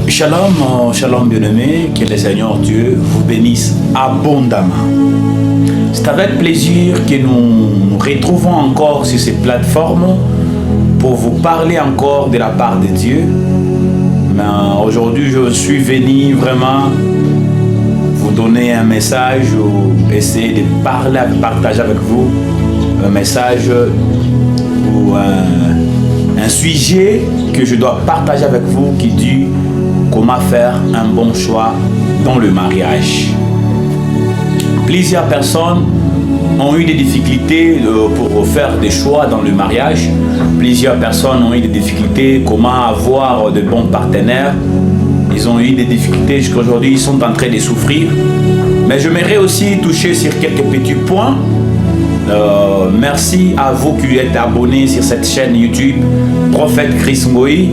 Shalom, shalom bien-aimés, que le Seigneur Dieu vous bénisse abondamment. C'est avec plaisir que nous nous retrouvons encore sur ces plateformes pour vous parler encore de la part de Dieu. Mais aujourd'hui, je suis venu vraiment vous donner un message ou essayer de partager avec vous un message ou un sujet que je dois partager avec vous qui dit comment faire un bon choix dans le mariage. Plusieurs personnes ont eu des difficultés pour faire des choix dans le mariage. Plusieurs personnes ont eu des difficultés comment avoir de bons partenaires. Ils ont eu des difficultés jusqu'à aujourd'hui, ils sont en train de souffrir. Mais j'aimerais aussi toucher sur quelques petits points. Merci à vous qui êtes abonnés sur cette chaîne YouTube Prophète Chris Ngoyi.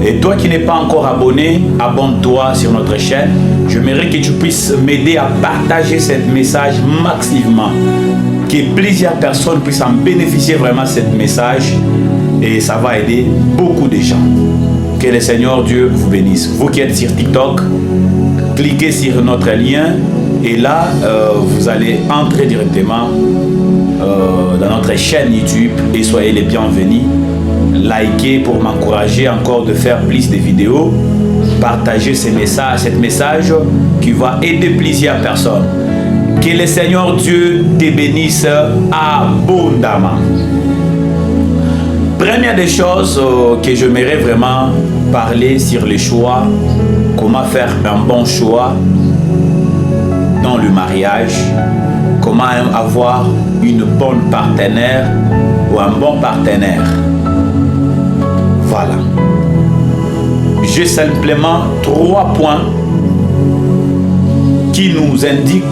Et toi qui n'es pas encore abonné, abonne-toi sur notre chaîne. J'aimerais que tu puisses m'aider à partager ce message massivement. Que plusieurs personnes puissent en bénéficier vraiment de ce message. Et ça va aider beaucoup de gens. Que le Seigneur Dieu vous bénisse. Vous qui êtes sur TikTok, cliquez sur notre lien. Et là, vous allez entrer directement dans notre chaîne YouTube. Et soyez les bienvenus. Likez pour m'encourager encore de faire plus de vidéos, partager ce message qui va aider plusieurs personnes. Que le Seigneur Dieu te bénisse abondamment. Première des choses que j'aimerais vraiment parler sur les choix, comment faire un bon choix dans le mariage, comment avoir une bonne partenaire ou un bon partenaire. Voilà. J'ai simplement 3 points qui nous indiquent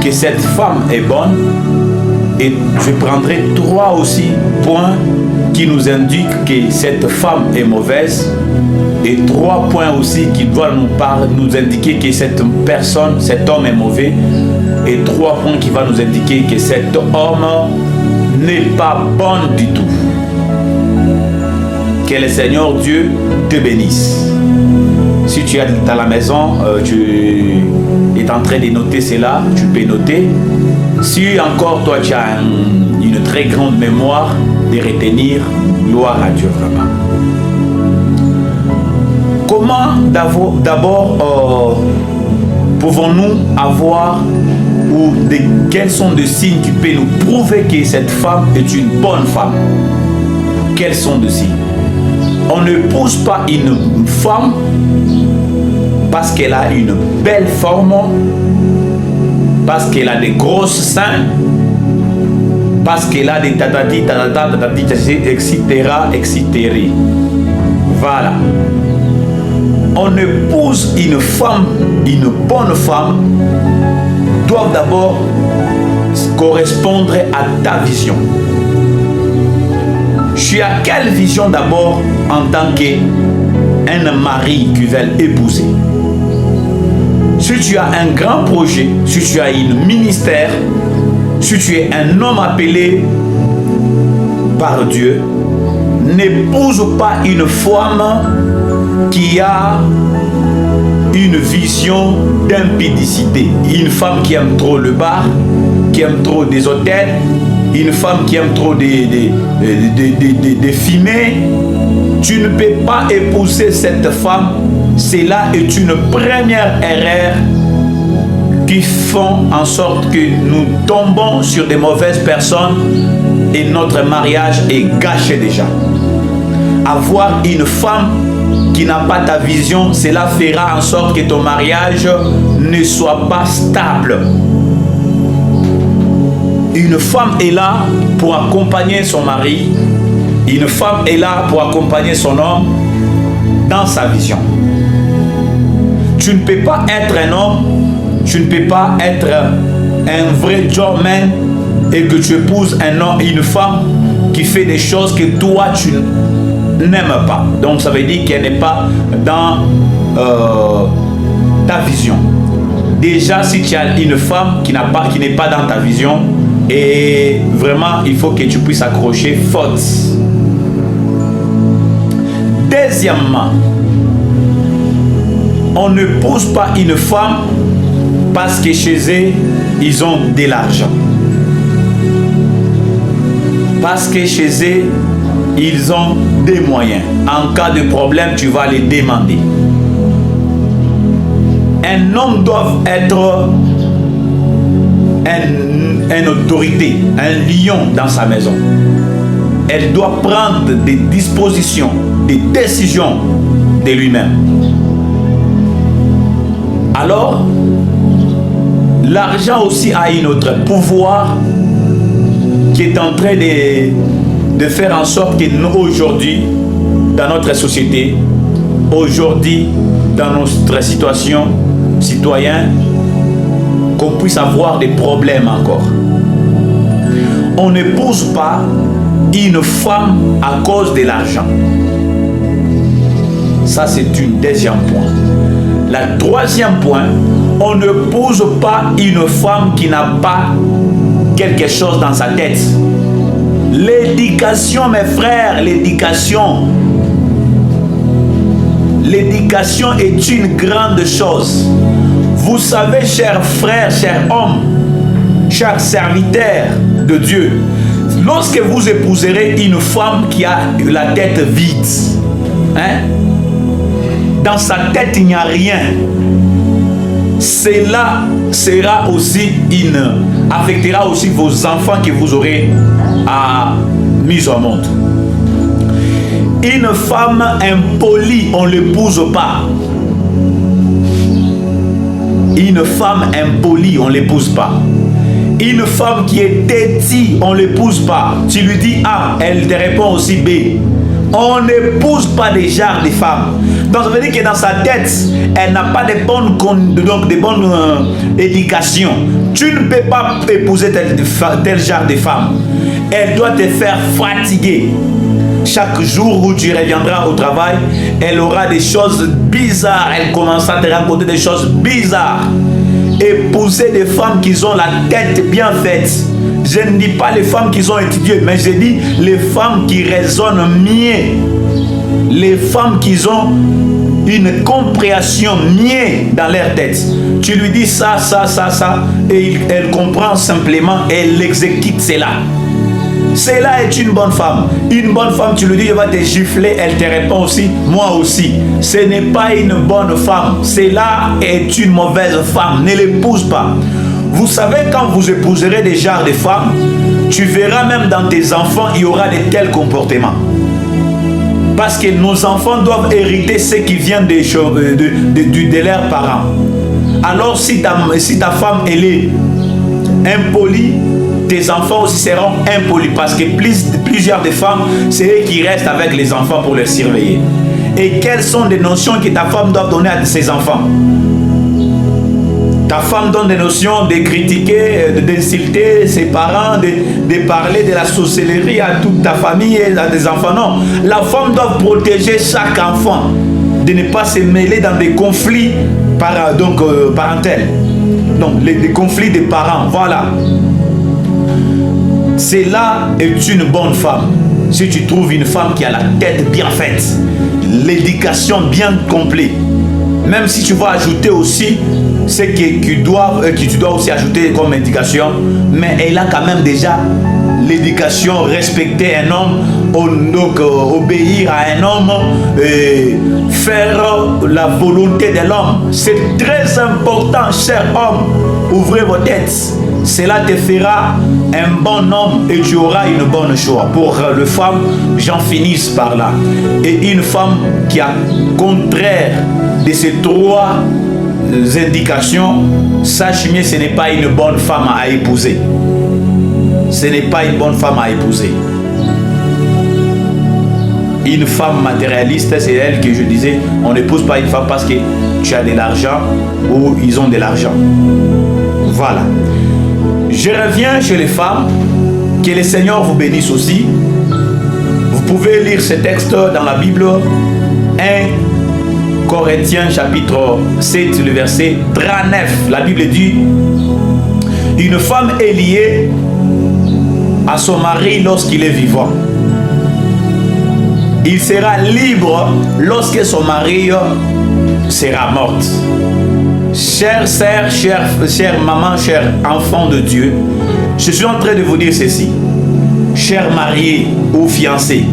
que cette femme est bonne. Et je prendrai 3 aussi points qui nous indiquent que cette femme est mauvaise. Et 3 points aussi qui doivent nous indiquer que cette personne, cet homme est mauvais. Et 3 points qui vont nous indiquer que cet homme n'est pas bon du tout. Que le Seigneur Dieu te bénisse. Si tu es à la maison, tu es en train de noter cela, tu peux noter. Si encore toi tu as une très grande mémoire de retenir, gloire à Dieu vraiment. Comment d'abord pouvons-nous avoir ou quels sont les signes qui peuvent nous prouver que cette femme est une bonne femme? Quels sont les signes? On ne pousse pas une femme parce qu'elle a une belle forme, parce qu'elle a des grosses seins, parce qu'elle a des tatati, etc., etc. Voilà. On ne pousse une femme, une bonne femme, doit d'abord correspondre à ta vision. Tu as quelle vision d'abord en tant qu'un mari qui veut épouser? Si tu as un grand projet, si tu as un ministère, si tu es un homme appelé par Dieu, n'épouse pas une femme qui a une vision d'impudicité. Une femme qui aime trop le bar, qui aime trop des hôtels, une femme qui aime trop des fumées. Tu ne peux pas épouser cette femme. Cela est une première erreur qui font en sorte que nous tombons sur des mauvaises personnes et notre mariage est gâché déjà. Avoir une femme qui n'a pas ta vision, cela fera en sorte que ton mariage ne soit pas stable. Une femme est là pour accompagner son mari. Une femme est là pour accompagner son homme dans sa vision. Tu ne peux pas être un homme, tu ne peux pas être un vrai gentleman et que tu épouses un homme, une femme qui fait des choses que toi tu n'aimes pas. Donc ça veut dire qu'elle n'est pas dans ta vision. Déjà, si tu as une femme qui n'est pas dans ta vision, et vraiment il faut que tu puisses accrocher faute. Deuxièmement, On ne pousse pas une femme parce que chez eux, ils ont de l'argent. Parce que chez eux, ils ont des moyens. En cas de problème, tu vas les demander. Un homme doit être une autorité, un lion dans sa maison. Elle doit prendre des dispositions, des décisions de lui-même. Alors, l'argent aussi a un autre pouvoir qui est en train de faire en sorte que nous, aujourd'hui, dans notre société, aujourd'hui, dans notre situation citoyenne, qu'on puisse avoir des problèmes encore. On ne pousse pas une femme à cause de l'argent. Ça, c'est un deuxième point. Le troisième point, on ne pousse pas une femme qui n'a pas quelque chose dans sa tête. L'éducation, mes frères, l'éducation est une grande chose. Vous savez, chers frères, chers hommes, chers serviteurs de Dieu, lorsque vous épouserez une femme qui a la tête vide, dans sa tête il n'y a rien, cela sera aussi affectera aussi vos enfants que vous aurez mis au monde. Une femme impolie, on ne l'épouse pas. Une femme impolie, on ne l'épouse pas. Une femme qui est têtue, on ne l'épouse pas. Tu lui dis A, elle te répond aussi B. On n'épouse pas des genres de femmes. Donc ça veut dire que dans sa tête, elle n'a pas de bonnes éducation. Tu ne peux pas épouser tel genre de femme. Elle doit te faire fatiguer. Chaque jour où tu reviendras au travail, elle aura des choses bizarres. Elle commencera à te raconter des choses bizarres. Épouser des femmes qui ont la tête bien faite. Je ne dis pas les femmes qui ont étudié, mais je dis les femmes qui raisonnent mieux. Les femmes qui ont une compréhension mieux dans leur tête. Tu lui dis ça, et elle comprend simplement et elle exécute cela. Cela est une bonne femme. Une bonne femme, tu lui dis, je vais te gifler, elle te répond aussi, moi aussi. Ce n'est pas une bonne femme. Cela est une mauvaise femme. Ne l'épouse pas. Vous savez, quand vous épouserez des genres de femmes, tu verras même dans tes enfants, il y aura de tels comportements. Parce que nos enfants doivent hériter ce qui vient de leurs parents. Alors si ta femme, elle est impolie, tes enfants aussi seront impolis. Parce que plusieurs des femmes, c'est eux qui restent avec les enfants pour les surveiller. Et quelles sont les notions que ta femme doit donner à ses enfants? Ta femme donne des notions de critiquer, d'insulter ses parents, de parler de la sorcellerie à toute ta famille et à tes enfants. Non, la femme doit protéger chaque enfant, de ne pas se mêler dans des conflits parentaux. Donc, les conflits des parents, voilà. Cela est une bonne femme. Si tu trouves une femme qui a la tête bien faite, l'éducation bien complète, même si tu vas ajouter aussi ce que tu dois aussi ajouter comme éducation, mais elle a quand même déjà l'éducation, respecter un homme, donc obéir à un homme, faire la volonté de l'homme. C'est très important, cher homme. Ouvrez vos têtes. Cela te fera un bon homme et tu auras une bonne choix. Pour les femmes, j'en finisse par là. Et une femme qui a contraire de ces trois indications, sache mieux, ce n'est pas une bonne femme à épouser. Ce n'est pas une bonne femme à épouser. Une femme matérialiste, c'est elle que je disais, on n'épouse pas une femme parce que tu as de l'argent ou ils ont de l'argent. Voilà. Je reviens chez les femmes. Que le Seigneur vous bénisse aussi. Vous pouvez lire ce texte dans la Bible. 1 Corinthiens chapitre 7, le verset 39. La Bible dit, une femme est liée à son mari lorsqu'il est vivant. Il sera libre lorsque son mari sera morte. Chère sœur, chère maman, cher enfant de Dieu, je suis en train de vous dire ceci. Chers mariés ou fiancés,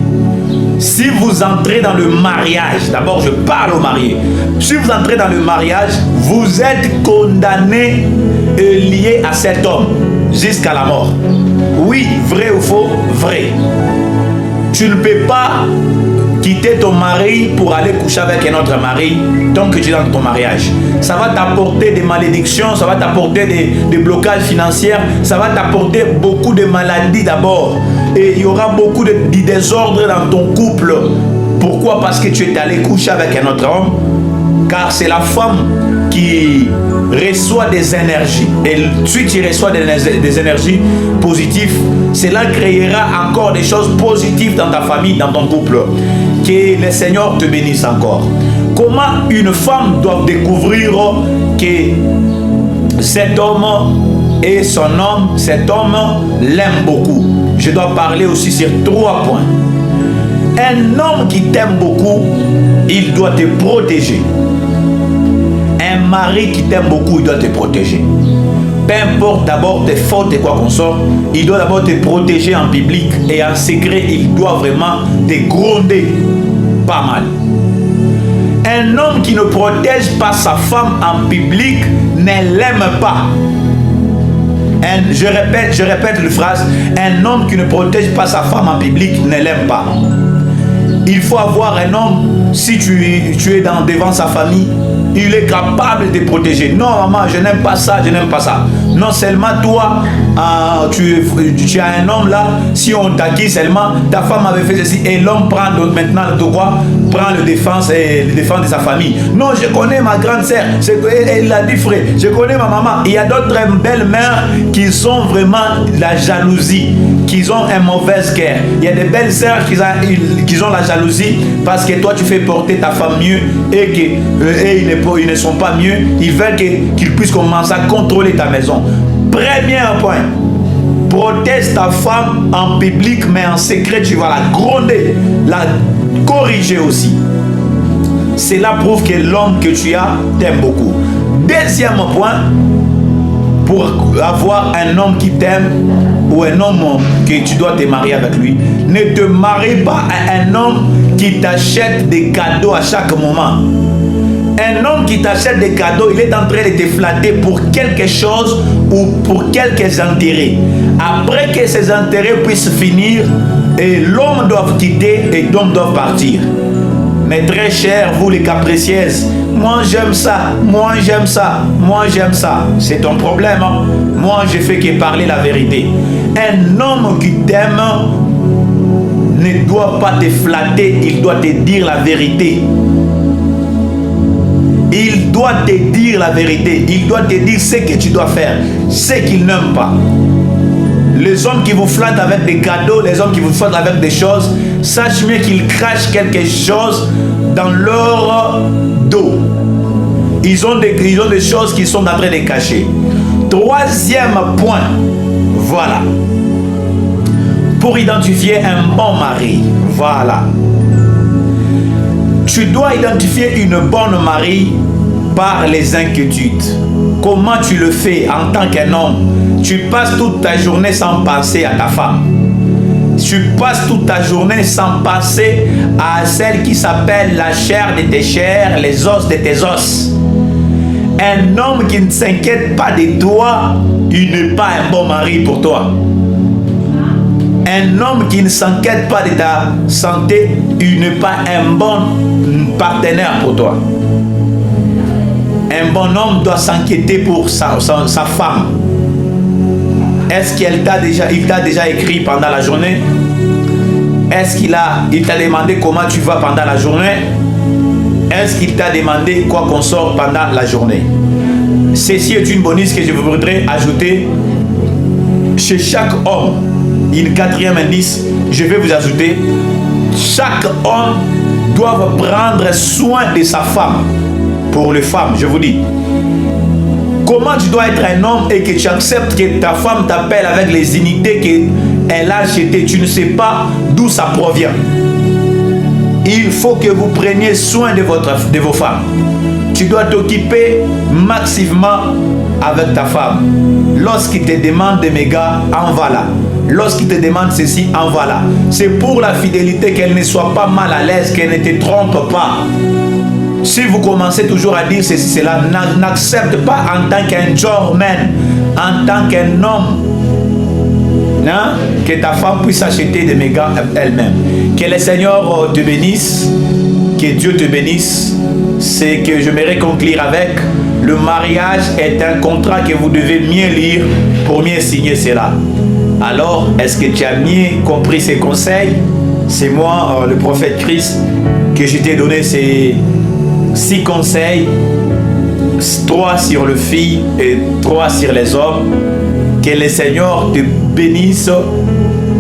si vous entrez dans le mariage, d'abord je parle aux mariés, si vous entrez dans le mariage, vous êtes condamné et lié à cet homme jusqu'à la mort. Oui, vrai ou faux? Vrai. Tu ne peux pas quitter ton mari pour aller coucher avec un autre mari tant que tu es dans ton mariage. Ça va t'apporter des malédictions, ça va t'apporter des blocages financiers, ça va t'apporter beaucoup de maladies d'abord. Et il y aura beaucoup de désordre dans ton couple. Pourquoi? Parce que tu es allé coucher avec un autre homme. Car c'est la femme qui reçoit des énergies. Et si tu reçois des énergies positives, cela créera encore des choses positives dans ta famille, dans ton couple. Que le Seigneur te bénisse encore. Comment une femme doit découvrir que cet homme est son homme, cet homme l'aime beaucoup? Je dois parler aussi sur 3 points. Un homme qui t'aime beaucoup, il doit te protéger. Un mari qui t'aime beaucoup, il doit te protéger. Peu importe d'abord tes fautes et quoi qu'on soit, il doit d'abord te protéger en public et en secret, il doit vraiment te gronder pas mal. Un homme qui ne protège pas sa femme en public ne l'aime pas. Je répète la phrase, un homme qui ne protège pas sa femme en public ne l'aime pas. Il faut avoir un homme, si tu es devant sa famille, il est capable de te protéger. Non, maman, je n'aime pas ça, je n'aime pas ça. Non seulement toi, tu as un homme là, si on t'acquit seulement, ta femme avait fait ceci, et l'homme prend maintenant de quoi? Prend le défense de sa famille. Non, je connais ma grande sœur, elle l'a dit frère, je connais ma maman. Il y a d'autres belles mères qui sont vraiment la jalousie, qui ont un mauvais cœur. Il y a des belles sœurs qui ont la jalousie parce que toi tu fais porter ta femme mieux et qu'ils ne sont pas mieux. Ils veulent qu'ils puissent commencer à contrôler ta maison. Premier point, protège ta femme en public, mais en secret tu vas la gronder, la corriger aussi. Cela prouve que l'homme que tu as t'aime beaucoup. Deuxième point, pour avoir un homme qui t'aime ou un homme que tu dois te marier avec lui, ne te marie pas à un homme qui t'achète des cadeaux à chaque moment. Un homme qui t'achète des cadeaux, il est en train de te flatter pour quelque chose ou pour quelques intérêts. Après que ces intérêts puissent finir, et l'homme doit quitter et l'homme doit partir. Mais très cher, vous les capricieuses, moi j'aime ça, moi j'aime ça, moi j'aime ça. C'est ton problème. Hein? Moi je fais que parler la vérité. Un homme qui t'aime ne doit pas te flatter, il doit te dire la vérité. Il doit te dire la vérité. Il doit te dire ce que tu dois faire, ce qu'il n'aime pas. Les hommes qui vous flattent avec des cadeaux, les hommes qui vous flattent avec des choses, sache mieux qu'ils crachent quelque chose dans leur dos. Ils ont des choses qu'ils sont en train de cacher. Troisième point, voilà. Pour identifier un bon mari, voilà. Tu dois identifier une bonne mari par les inquiétudes. Comment tu le fais en tant qu'un homme? Tu passes toute ta journée sans penser à ta femme. Tu passes toute ta journée sans penser à celle qui s'appelle la chair de tes chairs, les os de tes os. Un homme qui ne s'inquiète pas de toi, il n'est pas un bon mari pour toi. Un homme qui ne s'inquiète pas de ta santé, il n'est pas un bon partenaire pour toi. Un bon homme doit s'inquiéter pour sa femme. Est-ce qu'il t'a déjà écrit pendant la journée? Est-ce qu'il t'a demandé comment tu vas pendant la journée? Est-ce qu'il t'a demandé quoi qu'on sort pendant la journée? Ceci est une bonus que je voudrais ajouter. Chez chaque homme, une quatrième indice, je vais vous ajouter. Chaque homme doit prendre soin de sa femme. Pour les femmes, je vous dis. Comment tu dois être un homme et que tu acceptes que ta femme t'appelle avec les unités qu'elle a achetées? Tu ne sais pas d'où ça provient. il faut que vous preniez soin de vos femmes. Tu dois t'occuper massivement avec ta femme. Lorsqu'il te demande des mégas, en voilà. Lorsqu'il te demande ceci, en voilà. C'est pour la fidélité, qu'elle ne soit pas mal à l'aise, qu'elle ne te trompe pas. Si vous commencez toujours à dire ceci, cela, n'accepte pas en tant qu'un gentleman, en tant qu'un homme, hein, que ta femme puisse acheter des mégas elle-même. Que le Seigneur te bénisse, que Dieu te bénisse. C'est que je me conclure avec: le mariage est un contrat que vous devez mieux lire pour mieux signer cela. Alors, est-ce que tu as mieux compris ces conseils? C'est moi, le prophète Christ, que je t'ai donné ces 6 conseils, 3 sur les filles et 3 sur les hommes. Que le Seigneur te bénisse.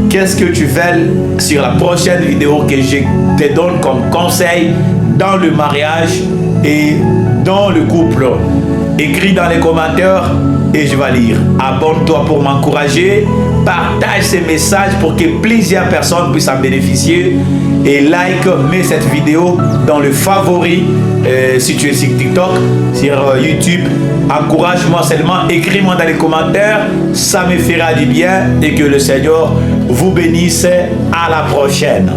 Qu'est-ce que tu veux sur la prochaine vidéo que je te donne comme conseil dans le mariage et dans le couple? Écris dans les commentaires et je vais lire. Abonne-toi pour m'encourager. Partage ces messages pour que plusieurs personnes puissent en bénéficier. Et like, mets cette vidéo dans le favori si tu es sur TikTok, sur YouTube. Encourage-moi seulement, écris-moi dans les commentaires, ça me fera du bien et que le Seigneur vous bénisse. À la prochaine.